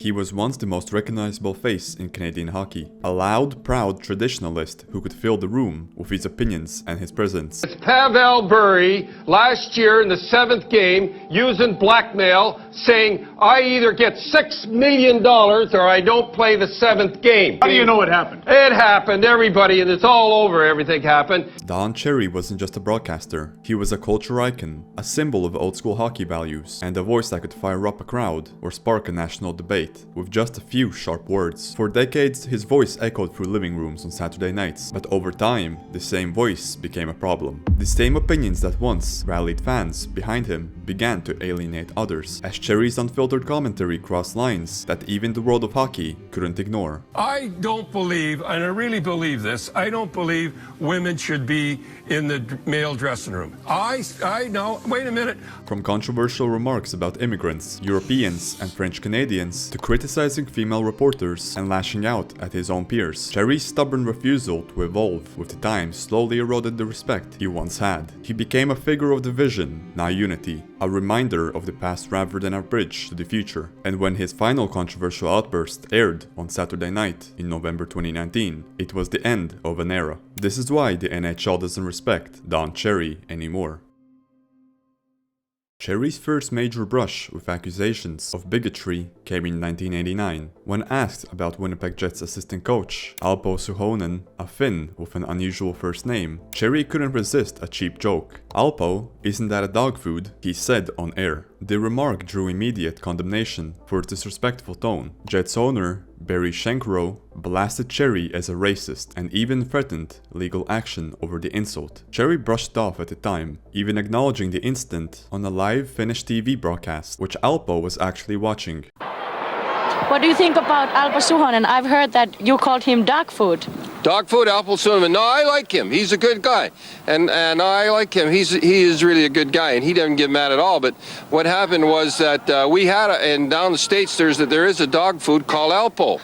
He was once the most recognizable face in Canadian hockey, a loud, proud traditionalist who could fill the room with his opinions and his presence. It's Pavel Bure last year in the 7th game using blackmail, saying, I either get $6 million or I don't play the 7th game. How do you know it happened? It happened, everybody, and it's all over, everything happened. Don Cherry wasn't just a broadcaster, he was a culture icon, a symbol of old school hockey values, and a voice that could fire up a crowd or spark a national debate with just a few sharp words. For decades, his voice echoed through living rooms on Saturday nights, but over time, the same voice became a problem. The same opinions that once rallied fans behind him began to alienate others, as Cherry's unfiltered commentary crossed lines that even the world of hockey couldn't ignore. I don't believe, and I really believe this, I don't believe women should be in the male dressing room. I know, wait a minute. From controversial remarks about immigrants, Europeans, and French Canadians, to criticizing female reporters and lashing out at his own peers, Cherry's stubborn refusal to evolve with the times slowly eroded the respect he once had. He became a figure of division, not unity, a reminder of the past rather than a bridge to the future. And when his final controversial outburst aired on Saturday night in November 2019, it was the end of an era. This is why the NHL doesn't respect Don Cherry anymore. Cherry's first major brush with accusations of bigotry came in 1989, when asked about Winnipeg Jets assistant coach Alpo Suhonen, a Finn with an unusual first name. Cherry couldn't resist a cheap joke. "Alpo, isn't that a dog food?" he said on air. The remark drew immediate condemnation for its disrespectful tone. Jets owner Barry Schenkrow blasted Cherry as a racist and even threatened legal action over the insult. Cherry brushed off at the time, even acknowledging the incident on a live Finnish TV broadcast, which Alpo was actually watching. What do you think about Alpo Suhonen? I've heard that you called him dog food. Dog food, Alpo Suhonen. No, I like him. He's a good guy. And I like him. He is really a good guy, and he doesn't get mad at all. But what happened was that we had, and down the States, there is a dog food called Alpo.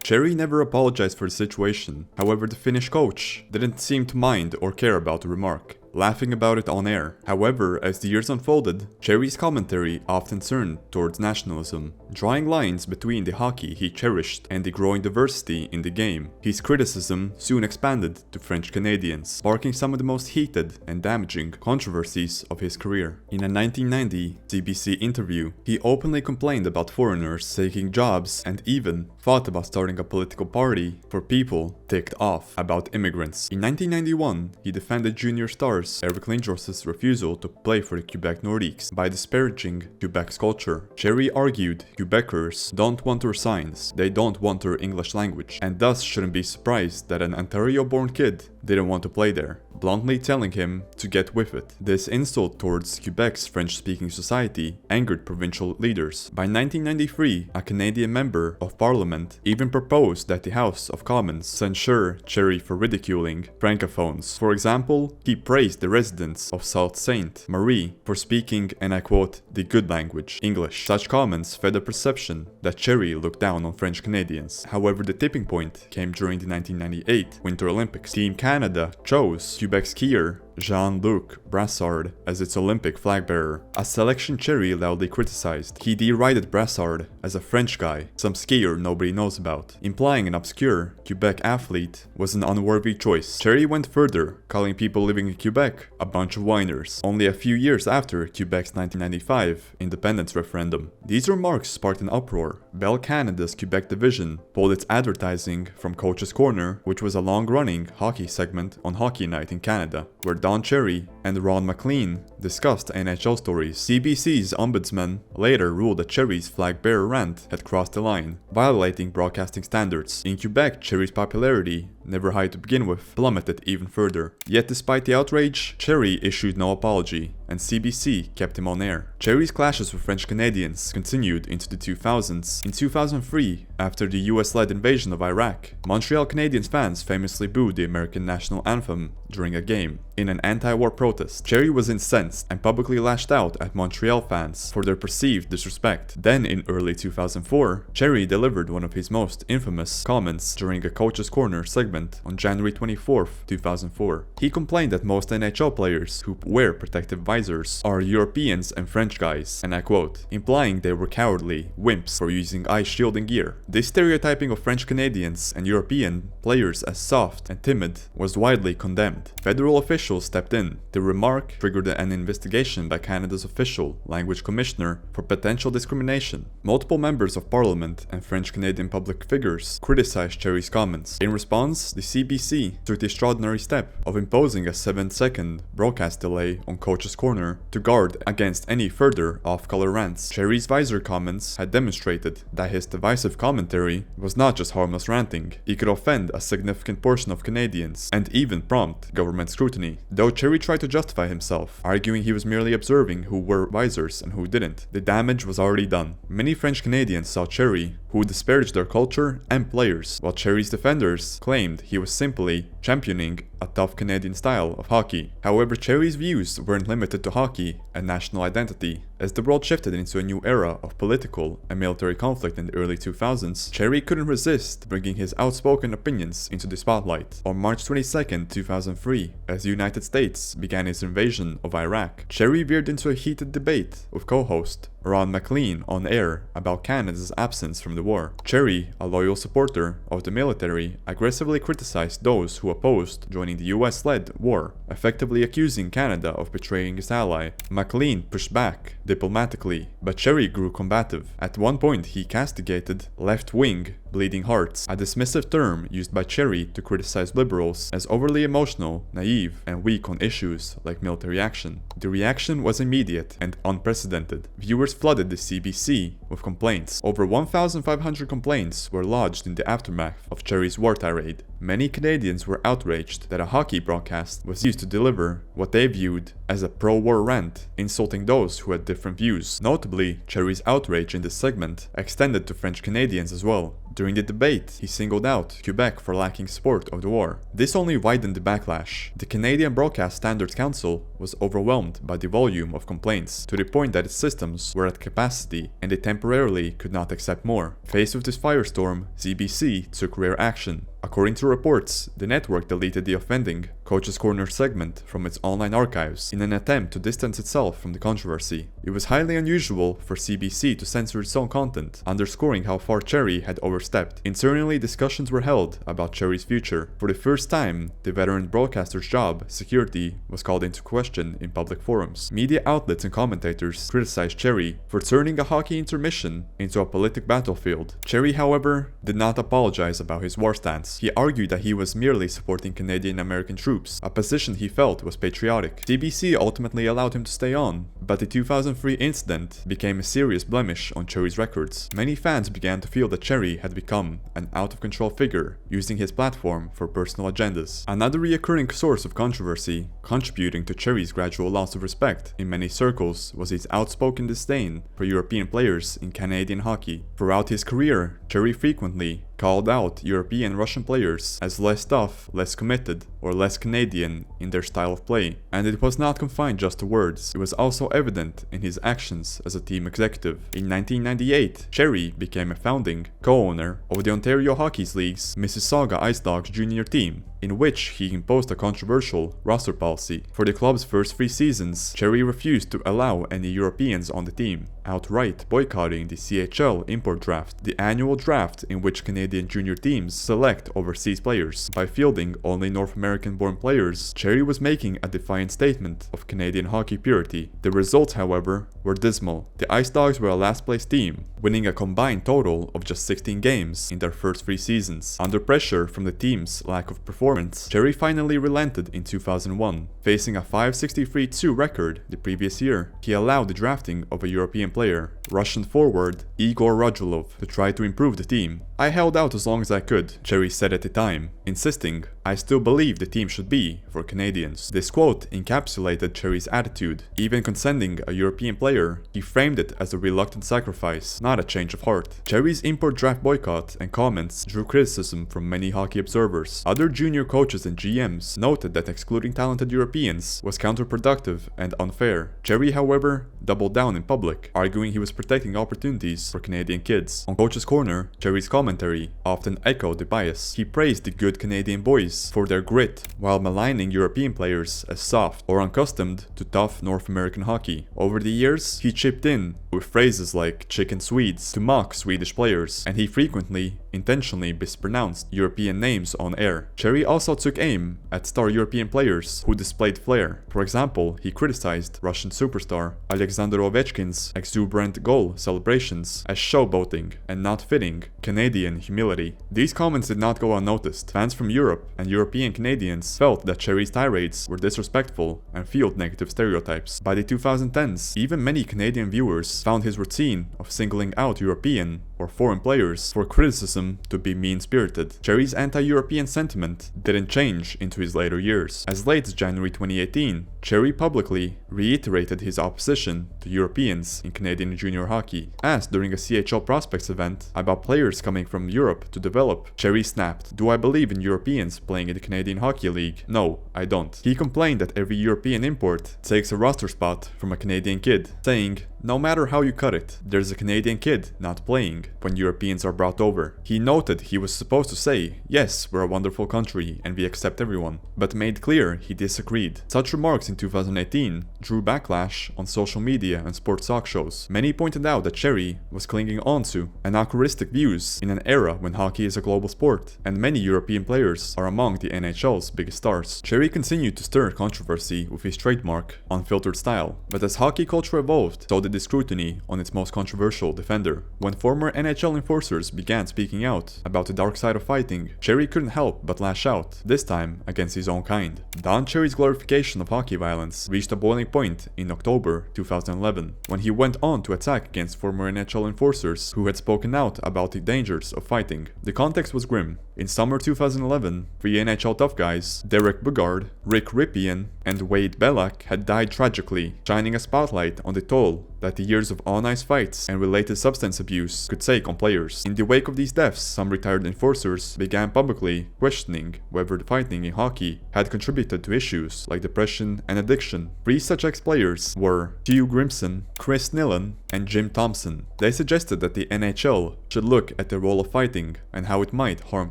Cherry never apologized for the situation. However, the Finnish coach didn't seem to mind or care about the remark, laughing about it on air. However, as the years unfolded, Cherry's commentary often turned towards nationalism, drawing lines between the hockey he cherished and the growing diversity in the game. His criticism soon expanded to French Canadians, sparking some of the most heated and damaging controversies of his career. In a 1990 CBC interview, he openly complained about foreigners taking jobs and even thought about starting a political party for people ticked off about immigrants. In 1991, he defended junior stars Eric Lindros's refusal to play for the Quebec Nordiques by disparaging Quebec's culture. Cherry argued Quebecers don't want their signs, they don't want their English language, and thus shouldn't be surprised that an Ontario-born kid didn't want to play there, bluntly telling him to get with it. This insult towards Quebec's French-speaking society angered provincial leaders. By 1993, a Canadian member of parliament even proposed that the House of Commons censure Cherry for ridiculing francophones. For example, he praised the residents of Sault Ste. Marie for speaking, and I quote, the good language, English. Such comments fed a perception that Cherry looked down on French Canadians. However, the tipping point came during the 1998 Winter Olympics. Team Canada chose Quebec skier Jean-Luc Brassard as its Olympic flag bearer, a selection Cherry loudly criticized. He derided Brassard as a French guy, some skier nobody knows about, implying an obscure Quebec athlete was an unworthy choice. Cherry went further, calling people living in Quebec a bunch of whiners, only a few years after Quebec's 1995 independence referendum. These remarks sparked an uproar. Bell Canada's Quebec division pulled its advertising from Coach's Corner, which was a long-running hockey segment on Hockey Night in Canada, where Don Cherry and Ron MacLean discussed NHL stories. CBC's ombudsman later ruled that Cherry's flag bearer rant had crossed the line, violating broadcasting standards. In Quebec, Cherry's popularity, never high to begin with, plummeted even further. Yet despite the outrage, Cherry issued no apology, and CBC kept him on air. Cherry's clashes with French Canadians continued into the 2000s. In 2003, after the US-led invasion of Iraq, Montreal Canadiens fans famously booed the American national anthem during a game. In an anti-war protest, Cherry was incensed and publicly lashed out at Montreal fans for their perceived disrespect. Then in early 2004, Cherry delivered one of his most infamous comments during a Coach's Corner segment segment on January 24, 2004. He complained that most NHL players who wear protective visors are Europeans and French guys, and I quote, implying they were cowardly wimps for using eye shielding gear. This stereotyping of French Canadians and European players as soft and timid was widely condemned. Federal officials stepped in. The remark triggered an investigation by Canada's official language commissioner for potential discrimination. Multiple members of parliament and French-Canadian public figures criticized Cherry's comments. In response, the CBC took the extraordinary step of imposing a 7-second broadcast delay on Coach's Corner to guard against any further off-color rants. Cherry's visor comments had demonstrated that his divisive commentary was not just harmless ranting. He could offend a significant portion of Canadians and even prompt government scrutiny. Though Cherry tried to justify himself, arguing he was merely observing who wore visors and who didn't, the damage was already done. Many French Canadians saw Cherry, who disparaged their culture and players, while Cherry's defenders claimed he was simply championing a tough Canadian style of hockey. However, Cherry's views weren't limited to hockey and national identity. As the world shifted into a new era of political and military conflict in the early 2000s, Cherry couldn't resist bringing his outspoken opinions into the spotlight. On March 22, 2003, as the United States began its invasion of Iraq, Cherry veered into a heated debate with co-host Ron MacLean on air about Canada's absence from the war. Cherry, a loyal supporter of the military, aggressively criticized those who opposed joining the US-led war, effectively accusing Canada of betraying its ally. MacLean pushed back diplomatically, but Cherry grew combative. At one point, he castigated left-wing bleeding hearts, a dismissive term used by Cherry to criticize liberals as overly emotional, naive, and weak on issues like military action. The reaction was immediate and unprecedented. Viewers flooded the CBC with complaints. Over 1,500 complaints were lodged in the aftermath of Cherry's war tirade. Many Canadians were outraged that a hockey broadcast was used to deliver what they viewed as a pro-war rant, insulting those who had different views. Notably, Cherry's outrage in this segment extended to French Canadians as well. During the debate, he singled out Quebec for lacking support of the war. This only widened the backlash. The Canadian Broadcast Standards Council was overwhelmed by the volume of complaints, to the point that its systems were at capacity and they temporarily could not accept more. Faced with this firestorm, CBC took rare action. According to reports, the network deleted the offending Coach's Corner segment from its online archives in an attempt to distance itself from the controversy. It was highly unusual for CBC to censor its own content, underscoring how far Cherry had overstepped. Internally, discussions were held about Cherry's future. For the first time, the veteran broadcaster's job security was called into question in public forums. Media outlets and commentators criticized Cherry for turning a hockey intermission into a politic battlefield. Cherry, however, did not apologize about his war stance. He argued that he was merely supporting Canadian-American troops, a position he felt was patriotic. CBC ultimately allowed him to stay on, but the 2003 incident became a serious blemish on Cherry's records. Many fans began to feel that Cherry had become an out-of-control figure, using his platform for personal agendas. Another recurring source of controversy, contributing to Cherry's gradual loss of respect in many circles, was his outspoken disdain for European players in Canadian hockey. Throughout his career, Cherry frequently called out European and Russian players as less tough, less committed, or less Canadian in their style of play. And it was not confined just to words, it was also evident in his actions as a team executive. In 1998, Cherry became a founding co-owner of the Ontario Hockey League's Mississauga Ice Dogs junior team, in which he imposed a controversial roster policy. For the club's first 3 seasons, Cherry refused to allow any Europeans on the team, outright boycotting the CHL import draft, the annual draft in which Canadian junior teams select overseas players. By fielding only North American-born players, Cherry was making a defiant statement of Canadian hockey purity. The results, however, were dismal. The Ice Dogs were a last-place team, winning a combined total of just 16 games in their first 3 seasons. Under pressure from the team's lack of performance, Cherry finally relented in 2001. Facing a 563-2 record the previous year, he allowed the drafting of a European player, Russian forward Igor Radulov, to try to improve the team. "I held out as long as I could," Cherry said at the time, insisting "I still believe the team should be for Canadians." This quote encapsulated Cherry's attitude. Even consenting a European player, he framed it as a reluctant sacrifice, not a change of heart. Cherry's import draft boycott and comments drew criticism from many hockey observers. Other junior coaches and GMs noted that excluding talented Europeans was counterproductive and unfair. Cherry, however, doubled down in public, arguing he was protecting opportunities for Canadian kids. On Coach's Corner, Cherry's commentary often echoed the bias. He praised the good Canadian boys for their grit, while maligning European players as soft or unaccustomed to tough North American hockey. Over the years, he chipped in with phrases like chicken Swedes to mock Swedish players, and he frequently, intentionally mispronounced European names on air. Cherry also took aim at star European players who displayed flair. For example, he criticized Russian superstar Alexander Ovechkin's exuberant goal celebrations as showboating and not fitting Canadian humility. These comments did not go unnoticed. Fans from Europe and European Canadians felt that Cherry's tirades were disrespectful and fueled negative stereotypes. By the 2010s, even many Canadian viewers found his routine of singling out European or foreign players for criticism to be mean-spirited. Cherry's anti-European sentiment didn't change into his later years. As late as January 2018, Cherry publicly reiterated his opposition to Europeans in Canadian junior hockey. Asked during a CHL Prospects event about players coming from Europe to develop, Cherry snapped, "Do I believe in Europeans playing in the Canadian Hockey League? No, I don't." He complained that every European import takes a roster spot from a Canadian kid, saying, "No matter how you cut it, there's a Canadian kid not playing when Europeans are brought over." He noted he was supposed to say, "Yes, we're a wonderful country and we accept everyone," but made clear he disagreed. Such remarks in 2018 drew backlash on social media and sports talk shows. Many pointed out that Cherry was clinging onto anachronistic views in an era when hockey is a global sport, and many European players are among the NHL's biggest stars. Cherry continued to stir controversy with his trademark, unfiltered style, but as hockey culture evolved, so did the scrutiny on its most controversial defender. When former NHL enforcers began speaking out about the dark side of fighting, Cherry couldn't help but lash out, this time against his own kind. Don Cherry's glorification of hockey violence reached a boiling point in October 2011, when he went on to attack against former NHL enforcers who had spoken out about the dangers of fighting. The context was grim. In summer 2011, three NHL tough guys, Derek Bugard, Rick Ripien, and Wade Belak, had died tragically, shining a spotlight on the toll that the years of on-ice fights and related substance abuse could take on players. In the wake of these deaths, some retired enforcers began publicly questioning whether the fighting in hockey had contributed to issues like depression and addiction. Three such ex-players were Hugh Grimson, Chris Nillen, and Jim Thompson. They suggested that the NHL should look at the role of fighting and how it might harm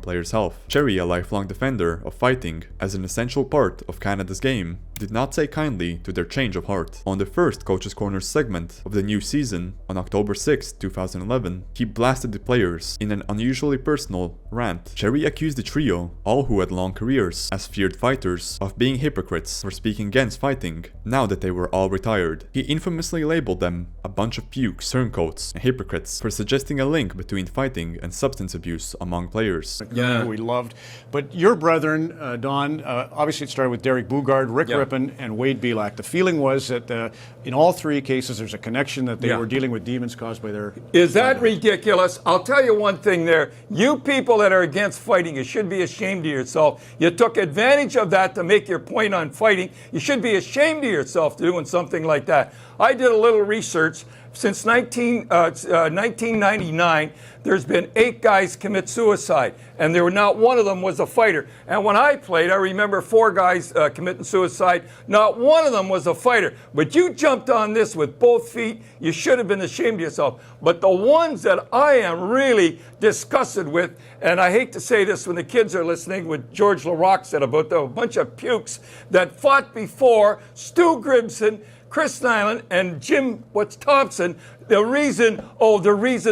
players' health. Cherry, a lifelong defender of fighting as an essential part of Canada's game, did not take kindly to their change of heart. On the first Coach's Corner segment of the new season, on October 6, 2011, he blasted the players in an unusually personal rant. Cherry accused the trio, all who had long careers as feared fighters, of being hypocrites for speaking against fighting, now that they were all retired. He infamously labeled them a bunch of pukes, turncoats, and hypocrites for suggesting a link between fighting and substance abuse among players. Who we loved. But your brethren, Don, obviously it started with Derek Bugard, Rick Rippon, and Wade Belak. The feeling was that in all three cases there's a connection that they were dealing with demons caused by their... Is that ridiculous? I'll tell you one thing there. You people that are against fighting, you should be ashamed of yourself. You took advantage of that to make your point on fighting. You should be ashamed of yourself doing something like that. I did a little research. Since 1999, there's been 8 guys commit suicide, and not one of them was a fighter. And when I played, I remember 4 guys committing suicide. Not one of them was a fighter. But you jumped on this with both feet. You should have been ashamed of yourself. But the ones that I am really disgusted with, and I hate to say this when the kids are listening, what George LaRocque said about a bunch of pukes that fought before Stu Grimson, Chris Nyland, and Jim Thompson, the reason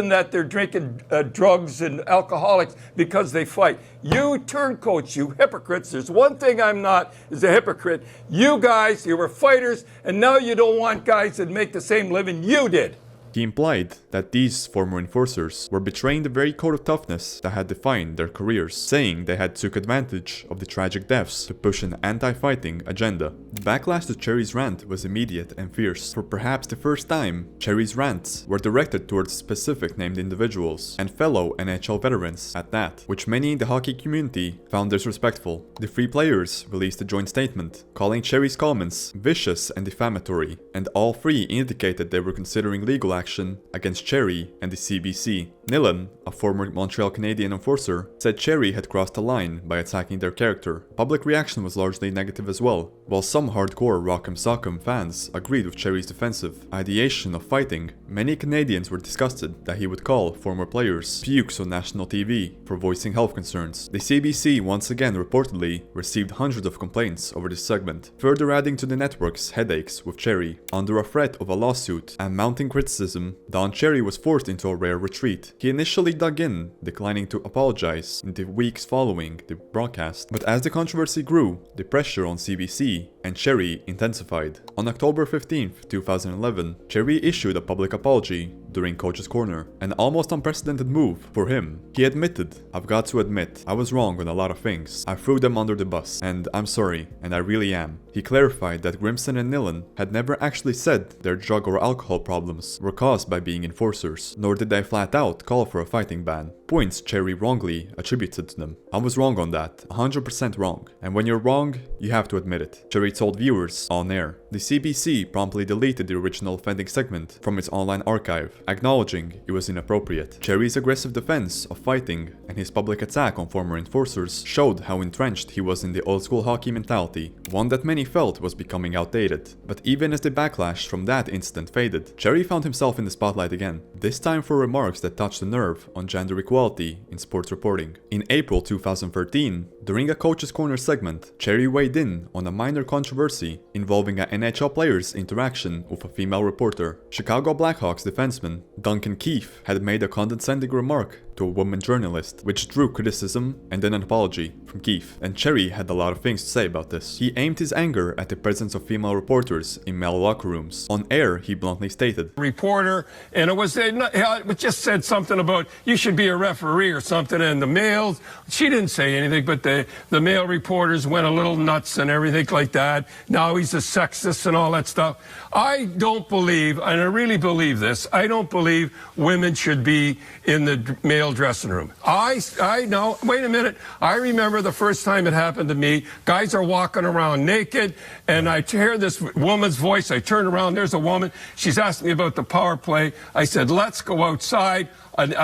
that they're drinking drugs and alcoholics because they fight. You turncoats, you hypocrites. There's one thing I'm not, is a hypocrite. You guys, you were fighters, and now you don't want guys that make the same living you did. He implied that these former enforcers were betraying the very code of toughness that had defined their careers, saying they had took advantage of the tragic deaths to push an anti-fighting agenda. The backlash to Cherry's rant was immediate and fierce. For perhaps the first time, Cherry's rants were directed towards specific named individuals, and fellow NHL veterans at that, which many in the hockey community found disrespectful. The three players released a joint statement, calling Cherry's comments vicious and defamatory, and all three indicated they were considering legal action against Cherry and the CBC. Nillen, a former Montreal Canadian enforcer, said Cherry had crossed the line by attacking their character. Public reaction was largely negative as well, while some hardcore Rock'em Sock'em fans agreed with Cherry's defensive ideation of fighting. Many Canadians were disgusted that he would call former players pukes on national TV for voicing health concerns. The CBC once again reportedly received hundreds of complaints over this segment, further adding to the network's headaches with Cherry. Under a threat of a lawsuit and mounting criticism, Don Cherry was forced into a rare retreat. He initially dug in, declining to apologize in the weeks following the broadcast, but as the controversy grew, the pressure on CBC and Cherry intensified. On October 15, 2011, Cherry issued a public apology during Coach's Corner, an almost unprecedented move for him. He admitted, "I've got to admit, I was wrong on a lot of things. I threw them under the bus, and I'm sorry, and I really am." He clarified that Grimson and Nillen had never actually said their drug or alcohol problems were caused by being enforcers, nor did they flat out call for a fighting ban, points Cherry wrongly attributed to them. "I was wrong on that, 100% wrong, and when you're wrong, you have to admit it," Cherry told viewers on air. The CBC promptly deleted the original offending segment from its online archive, acknowledging it was inappropriate. Cherry's aggressive defense of fighting and his public attack on former enforcers showed how entrenched he was in the old-school hockey mentality, one that many felt was becoming outdated. But even as the backlash from that incident faded, Cherry found himself in the spotlight again, this time for remarks that touched the nerve on gender equality in sports reporting. In April 2013, during a Coach's Corner segment, Cherry weighed in on a minor controversy involving an NHL player's interaction with a female reporter. Chicago Blackhawks defenseman Duncan Keith had made a condescending remark to a woman journalist, which drew criticism and then an apology from Keith, and Cherry had a lot of things to say about this. He aimed his anger at the presence of female reporters in male locker rooms. On air, he bluntly stated, "Reporter, and it just said something about you should be a referee or something, and the males, she didn't say anything, but the male reporters went a little nuts and everything like that. Now he's a sexist and all that stuff." I don't believe, and I really believe this, I don't believe women should be in the male dressing room. I know, wait a minute, I remember the first time it happened to me. Guys are walking around naked, and I hear this woman's voice. I turn around, there's a woman. She's asking me about the power play. I said, "Let's go outside." And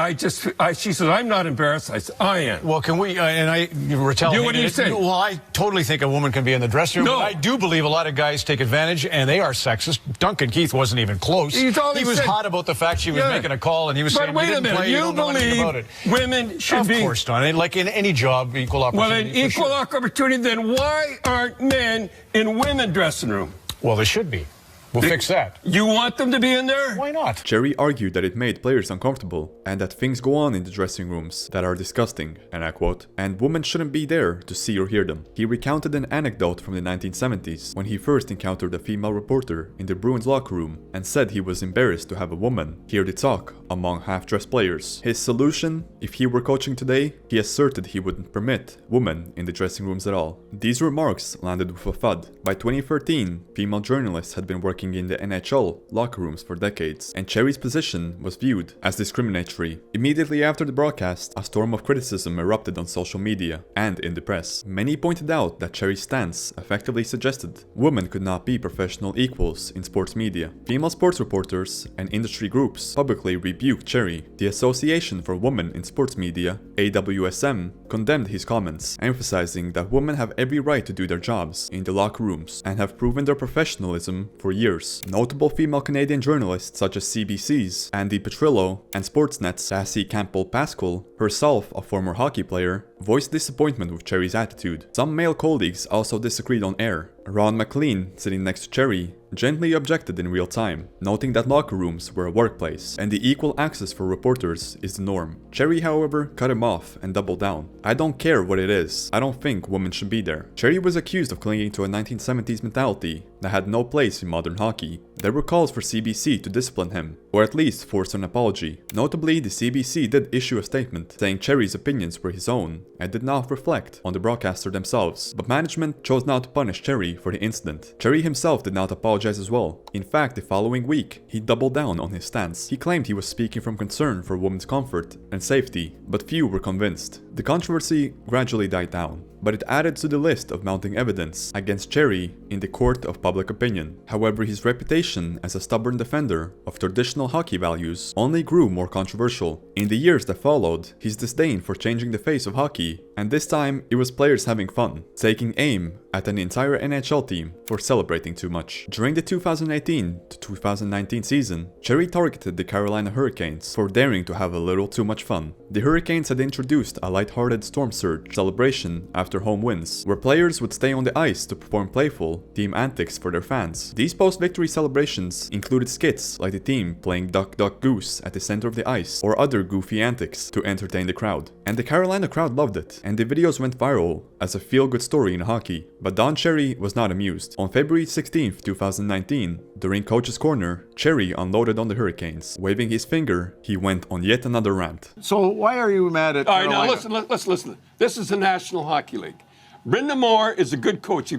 she said, "I'm not embarrassed." I said, "I am." Well, can we, you were telling me. What do you say? Well, I totally think a woman can be in the dressing room. No. But I do believe a lot of guys take advantage, and they are sexist. Duncan Keith wasn't even close. He was hot about the fact she was making a call, and he was saying, "But wait a minute, you believe women should be..." Of course, Don. Like in any job, equal opportunity. Well, in equal opportunity, then why aren't men in women's dressing room? Well, they should be. We'll fix that. You want them to be in there? Why not? Cherry argued that it made players uncomfortable and that things go on in the dressing rooms that are disgusting, and I quote, "and women shouldn't be there to see or hear them." He recounted an anecdote from the 1970s when he first encountered a female reporter in the Bruins locker room and said he was embarrassed to have a woman hear the talk among half-dressed players. His solution, if he were coaching today, he asserted he wouldn't permit women in the dressing rooms at all. These remarks landed with a thud. By 2013, female journalists had been working in the NHL locker rooms for decades, and Cherry's position was viewed as discriminatory. Immediately after the broadcast, a storm of criticism erupted on social media and in the press. Many pointed out that Cherry's stance effectively suggested women could not be professional equals in sports media. Female sports reporters and industry groups publicly rebuked Cherry. The Association for Women in Sports Media, AWSM, condemned his comments, emphasizing that women have every right to do their jobs in the locker rooms and have proven their professionalism for years. Notable female Canadian journalists such as CBC's Andy Petrillo and Sportsnet's Sassy Campbell-Pascal, herself a former hockey player, voiced disappointment with Cherry's attitude. Some male colleagues also disagreed on air. Ron McLean, sitting next to Cherry, gently objected in real time, noting that locker rooms were a workplace and the equal access for reporters is the norm. Cherry, however, cut him off and doubled down. "I don't care what it is. I don't think women should be there." Cherry was accused of clinging to a 1970s mentality that had no place in modern hockey, There were calls for CBC to discipline him, or at least force an apology. Notably, the CBC did issue a statement saying Cherry's opinions were his own and did not reflect on the broadcaster themselves, but management chose not to punish Cherry for the incident. Cherry himself did not apologize as well. In fact, the following week, he doubled down on his stance. He claimed he was speaking from concern for women's comfort and safety, but few were convinced. The controversy gradually died down, but it added to the list of mounting evidence against Cherry in the court of public opinion. However, his reputation as a stubborn defender of traditional hockey values only grew more controversial. In the years that followed, his disdain for changing the face of hockey, and this time it was players having fun, taking aim at an entire NHL team for celebrating too much. During the 2018 to 2019 season, Cherry targeted the Carolina Hurricanes for daring to have a little too much fun. The Hurricanes had introduced a lighthearted storm surge celebration after home wins, where players would stay on the ice to perform playful team antics for their fans. These post-victory celebrations included skits like the team playing Duck Duck Goose at the center of the ice, or other goofy antics to entertain the crowd. And the Carolina crowd loved it, and the videos went viral as a feel-good story in hockey. But Don Cherry was not amused. On February 16, 2019, during Coach's Corner, Cherry unloaded on the Hurricanes. Waving his finger, he went on yet another rant. So why are you mad at Carolina? All right, now let's listen. This is the National Hockey League. Brendan Moore is a good coach.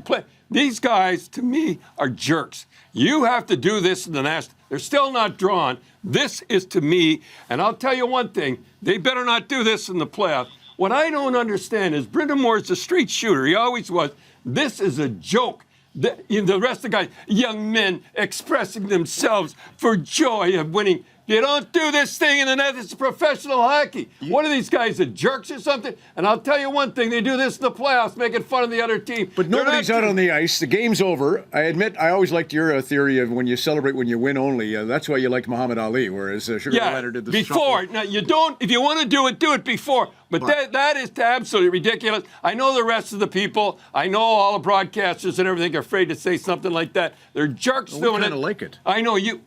These guys, to me, are jerks. You have to do this in the National. They're still not drawn. This is to me, and I'll tell you one thing, they better not do this in the playoffs. What I don't understand is Brendan Moore is a street shooter. He always was. This is a joke. The rest of the guys, young men expressing themselves for joy of winning. You don't do this thing in the net. It's professional hockey. What are these guys, the jerks or something? And I'll tell you one thing, they do this in the playoffs, making fun of the other team. But nobody's out on the ice. The game's over. I admit, I always liked your theory of when you celebrate when you win only. That's why you liked Muhammad Ali, whereas Sugar Ray Leonard did the before. shuffle. Now, you don't, if you want to do it before. But that is absolutely ridiculous. I know the rest of the people. I know all the broadcasters and everything are afraid to say something like that. They're jerks doing it. We kind of like it. I know you.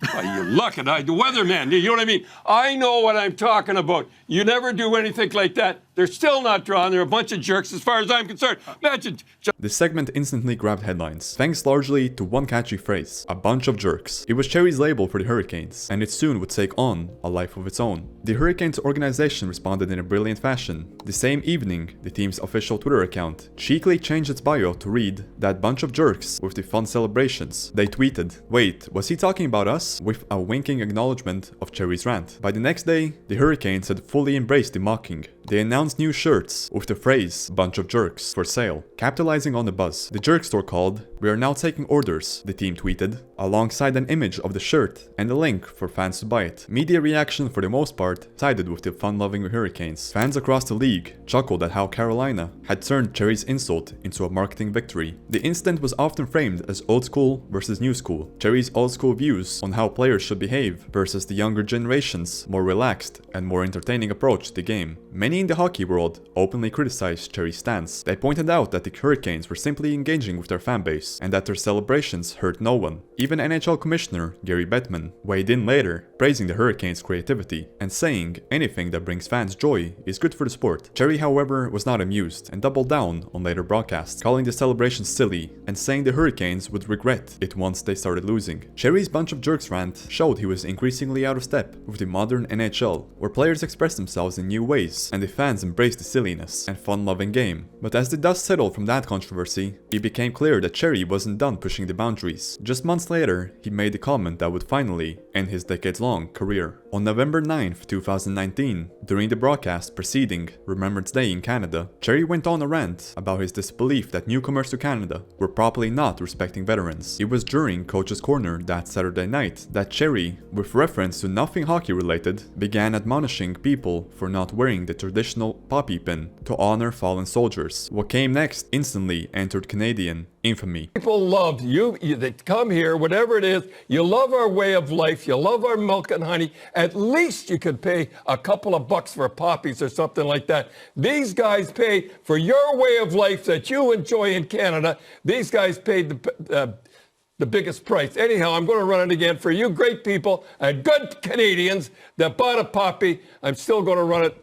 You look at the weatherman. You know what I mean? I know what I'm talking about. You never do anything like that. They're still not drawn. They're a bunch of jerks as far as I'm concerned. Imagine. This segment instantly grabbed headlines, thanks largely to one catchy phrase, a bunch of jerks. It was Cherry's label for the Hurricanes, and it soon would take on a life of its own. The Hurricanes organization responded in a brilliant fashion. The same evening, the team's official Twitter account cheekily changed its bio to read, "That bunch of jerks with the fun celebrations." They tweeted, "Wait, was he talking about us?" with a winking acknowledgement of Cherry's rant. By the next day, the Hurricanes had fully embraced the mocking. They announced new shirts with the phrase "bunch of jerks" for sale, capitalizing on the buzz. The jerk store called, "We are now taking orders," the team tweeted, alongside an image of the shirt and a link for fans to buy it. Media reaction for the most part sided with the fun-loving Hurricanes. Fans across the league chuckled at how Carolina had turned Cherry's insult into a marketing victory. The incident was often framed as old school versus new school. Cherry's old school views on how players should behave versus the younger generation's more relaxed and more entertaining approach to the game. Many in the hockey world openly criticized Cherry's stance. They pointed out that the Hurricanes were simply engaging with their fanbase and that their celebrations hurt no one. Even NHL Commissioner Gary Bettman weighed in later, praising the Hurricanes' creativity and saying anything that brings fans joy is good for the sport. Cherry, however, was not amused and doubled down on later broadcasts, calling the celebrations silly and saying the Hurricanes would regret it once they started losing. Cherry's bunch of jerks rant showed he was increasingly out of step with the modern NHL, where players express themselves in new ways and the fans embrace the silliness and fun-loving game. But as the dust settled from that controversy, it became clear that Cherry wasn't done pushing the boundaries. Just months later, he made a comment that would finally end his decades-long career. On November 9th, 2019, during the broadcast preceding Remembrance Day in Canada, Cherry went on a rant about his disbelief that newcomers to Canada were probably not respecting veterans. It was during Coach's Corner that Saturday night that Cherry, with reference to nothing hockey-related, began admonishing people for not wearing the traditional poppy pin to honor fallen soldiers. What came next instantly entered Canadian infamy. People love you. They come here, whatever it is. You love our way of life. You love our milk and honey. At least you could pay a couple of bucks for poppies or something like that. These guys pay for your way of life that you enjoy in Canada. These guys paid the biggest price. Anyhow, I'm going to run it again for you great people and good Canadians that bought a poppy. I'm still going to run it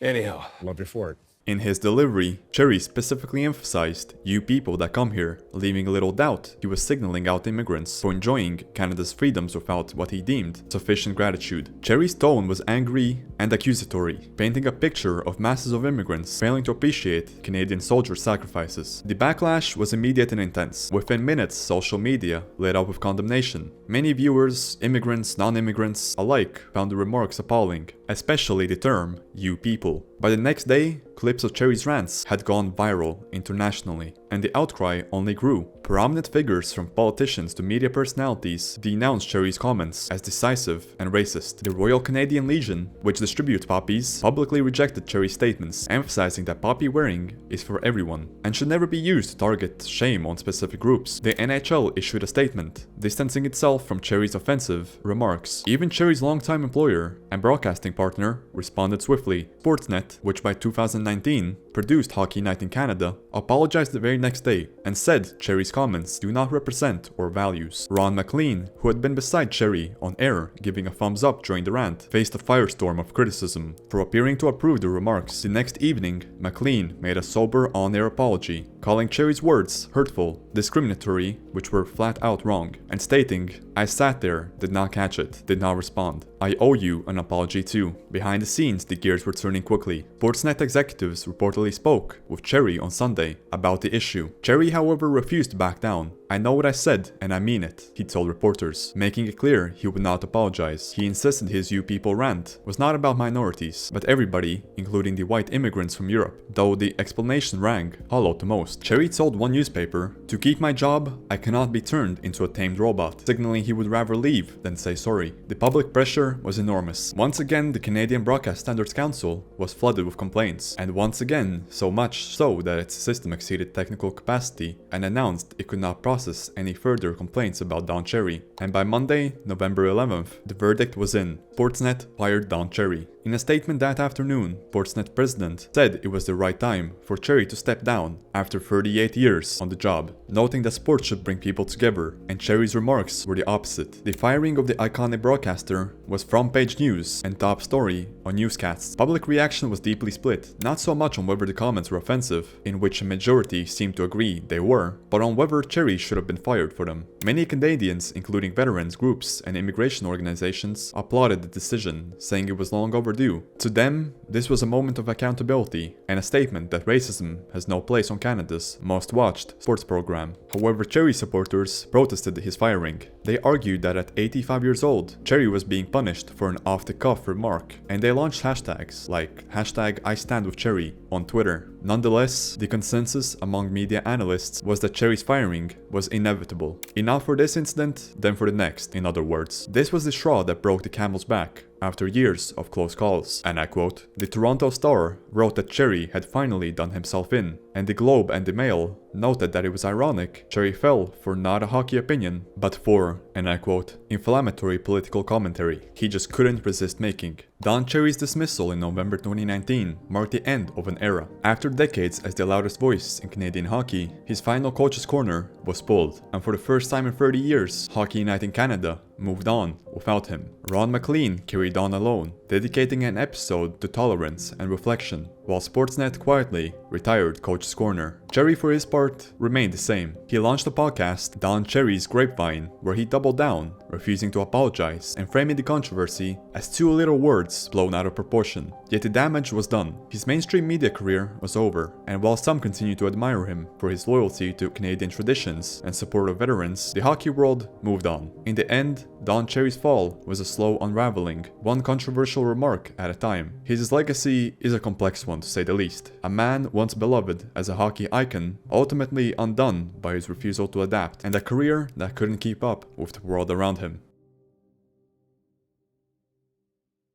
anyhow. Love you for it. In his delivery, Cherry specifically emphasized "you people that come here," leaving little doubt he was signaling out immigrants for enjoying Canada's freedoms without what he deemed sufficient gratitude. Cherry's tone was angry and accusatory, painting a picture of masses of immigrants failing to appreciate Canadian soldiers' sacrifices. The backlash was immediate and intense. Within minutes, social media lit up with condemnation. Many viewers, immigrants, non-immigrants alike, found the remarks appalling, especially the term "you people." By the next day, clips of Cherry's rants had gone viral internationally, and the outcry only grew. Prominent figures from politicians to media personalities denounced Cherry's comments as decisive and racist. The Royal Canadian Legion, which distributes poppies, publicly rejected Cherry's statements, emphasizing that poppy wearing is for everyone and should never be used to target shame on specific groups. The NHL issued a statement, distancing itself from Cherry's offensive remarks. Even Cherry's longtime employer and broadcasting partner responded swiftly. Sportsnet, which by 2019 produced Hockey Night in Canada, apologized the very next day and said Cherry's comments do not represent our values. Ron MacLean, who had been beside Cherry on air giving a thumbs up during the rant, faced a firestorm of criticism for appearing to approve the remarks. The next evening, MacLean made a sober on-air apology, calling Cherry's words hurtful, discriminatory, which were flat out wrong, and stating, "I sat there, did not catch it, did not respond. I owe you an apology too." Behind the scenes, the gears were turning quickly. Sportsnet executives reportedly spoke with Cherry on Sunday about the issue. Cherry, however, refused to back down. "I know what I said, and I mean it," he told reporters, making it clear he would not apologize. He insisted his "you people" rant was not about minorities, but everybody, including the white immigrants from Europe, though the explanation rang hollow to most. Cherry told one newspaper, "To keep my job, I cannot be turned into a tamed robot," signaling he would rather leave than say sorry. The public pressure was enormous. Once again, the Canadian Broadcast Standards Council was flooded with complaints, and once again, so much so that its system exceeded technical capacity and announced it could not process any further complaints about Don Cherry. And by Monday, November 11th, the verdict was in. Sportsnet fired Don Cherry. In a statement that afternoon, Sportsnet president said it was the right time for Cherry to step down after 38 years on the job, noting that sports should bring people together, and Cherry's remarks were the opposite. The firing of the iconic broadcaster was front-page news and top story on newscasts. Public reaction was deeply split, not so much on whether the comments were offensive, in which a majority seemed to agree they were, but on whether Cherry should have been fired for them. Many Canadians, including veterans groups and immigration organizations, applauded the decision, saying it was long overdue. To them, this was a moment of accountability and a statement that racism has no place on Canada's most watched sports program. However, Cherry supporters protested his firing. They argued that at 85 years old, Cherry was being punished for an off-the-cuff remark, and they launched hashtags like #IStandWithCherry on Twitter. Nonetheless, the consensus among media analysts was that Cherry's firing was inevitable. Enough for this incident, then for the next, in other words. This was the straw that broke the camel's back after years of close calls. And I quote, "The Toronto Star wrote that Cherry had finally done himself in, and the Globe and the Mail noted that it was ironic Cherry fell for not a hockey opinion, but for," and I quote, "inflammatory political commentary he just couldn't resist making." Don Cherry's dismissal in November 2019 marked the end of an era. After decades as the loudest voice in Canadian hockey, his final coach's corner was pulled, and for the first time in 30 years, Hockey Night in Canada moved on without him. Ron MacLean carried on alone, dedicating an episode to tolerance and reflection, while Sportsnet quietly retired Coach's Corner. Cherry, for his part, remained the same. He launched a podcast, Don Cherry's Grapevine, where he doubled down, refusing to apologize and framing the controversy as too little words blown out of proportion. Yet the damage was done. His mainstream media career was over, and while some continue to admire him for his loyalty to Canadian traditions and support of veterans, the hockey world moved on. In the end, Don Cherry's fall was a slow unraveling, one controversial remark at a time. His legacy is a complex one, to say the least. A man once beloved as a hockey icon, ultimately undone by his refusal to adapt, and a career that couldn't keep up with the world around him.